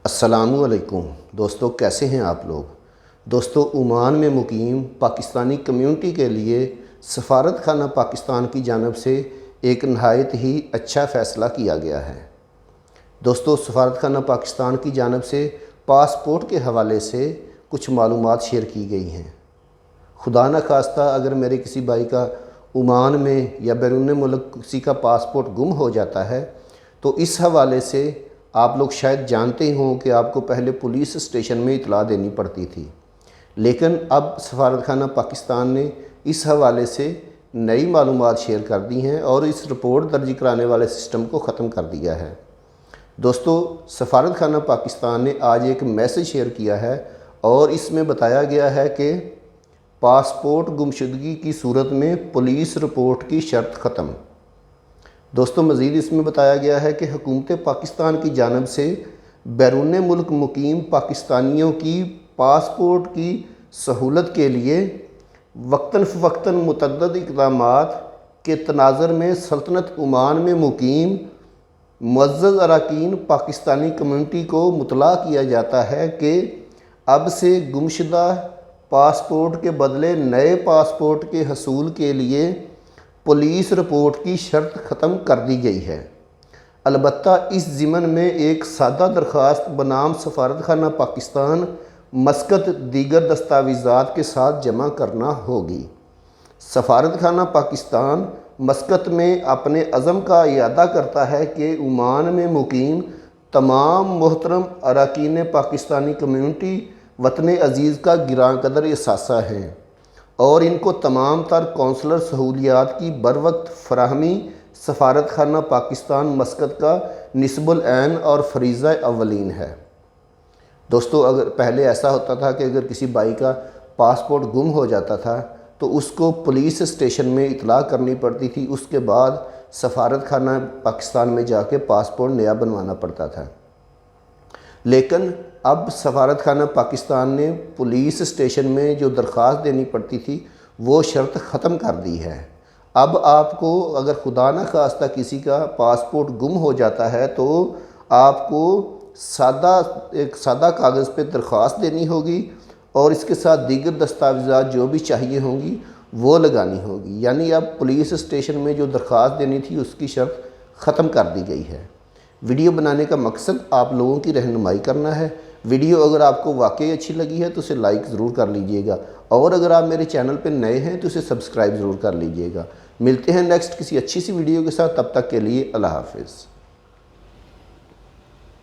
السلام علیکم دوستو، کیسے ہیں آپ لوگ؟ دوستو، عمان میں مقیم پاکستانی کمیونٹی کے لیے سفارت خانہ پاکستان کی جانب سے ایک نہایت ہی اچھا فیصلہ کیا گیا ہے۔ دوستو، سفارت خانہ پاکستان کی جانب سے پاسپورٹ کے حوالے سے کچھ معلومات شیئر کی گئی ہیں۔ خدا نہ خواستہ اگر میرے کسی بھائی کا عمان میں یا بیرون ملک کسی کا پاسپورٹ گم ہو جاتا ہے تو اس حوالے سے آپ لوگ شاید جانتے ہوں کہ آپ کو پہلے پولیس اسٹیشن میں اطلاع دینی پڑتی تھی، لیکن اب سفارت خانہ پاکستان نے اس حوالے سے نئی معلومات شیئر کر دی ہیں اور اس رپورٹ درج کرانے والے سسٹم کو ختم کر دیا ہے۔ دوستو، سفارت خانہ پاکستان نے آج ایک میسج شیئر کیا ہے اور اس میں بتایا گیا ہے کہ پاسپورٹ گمشدگی کی صورت میں پولیس رپورٹ کی شرط ختم۔ دوستو، مزید اس میں بتایا گیا ہے کہ حکومت پاکستان کی جانب سے بیرون ملک مقیم پاکستانیوں کی پاسپورٹ کی سہولت کے لیے وقتاً فوقتاً متعدد اقدامات کے تناظر میں سلطنت عمان میں مقیم معزز اراکین پاکستانی کمیونٹی کو مطلع کیا جاتا ہے کہ اب سے گمشدہ پاسپورٹ کے بدلے نئے پاسپورٹ کے حصول کے لیے پولیس رپورٹ کی شرط ختم کر دی گئی ہے۔ البتہ اس ضمن میں ایک سادہ درخواست بنام سفارت خانہ پاکستان مسقط دیگر دستاویزات کے ساتھ جمع کرنا ہوگی۔ سفارت خانہ پاکستان مسقط میں اپنے عزم کا اعادہ کرتا ہے کہ عمان میں مقیم تمام محترم اراکین پاکستانی کمیونٹی وطن عزیز کا گراں قدر اثاثہ ہیں اور ان کو تمام تر کونسلر سہولیات کی بروقت فراہمی سفارت خانہ پاکستان مسقط کا نصب العین اور فریضہ اولین ہے۔ دوستو، اگر پہلے ایسا ہوتا تھا کہ اگر کسی بھائی کا پاسپورٹ گم ہو جاتا تھا تو اس کو پولیس اسٹیشن میں اطلاع کرنی پڑتی تھی، اس کے بعد سفارت خانہ پاکستان میں جا کے پاسپورٹ نیا بنوانا پڑتا تھا، لیکن اب سفارت خانہ پاکستان نے پولیس اسٹیشن میں جو درخواست دینی پڑتی تھی وہ شرط ختم کر دی ہے۔ اب آپ کو اگر خدا نہ خواستہ کسی کا پاسپورٹ گم ہو جاتا ہے تو آپ کو ایک سادہ کاغذ پہ درخواست دینی ہوگی اور اس کے ساتھ دیگر دستاویزات جو بھی چاہیے ہوں گی وہ لگانی ہوگی، یعنی اب پولیس اسٹیشن میں جو درخواست دینی تھی اس کی شرط ختم کر دی گئی ہے۔ ویڈیو بنانے کا مقصد آپ لوگوں کی رہنمائی کرنا ہے۔ ویڈیو اگر آپ کو واقعی اچھی لگی ہے تو اسے لائک ضرور کر لیجئے گا، اور اگر آپ میرے چینل پہ نئے ہیں تو اسے سبسکرائب ضرور کر لیجئے گا۔ ملتے ہیں نیکسٹ کسی اچھی سی ویڈیو کے ساتھ، تب تک کے لیے اللہ حافظ۔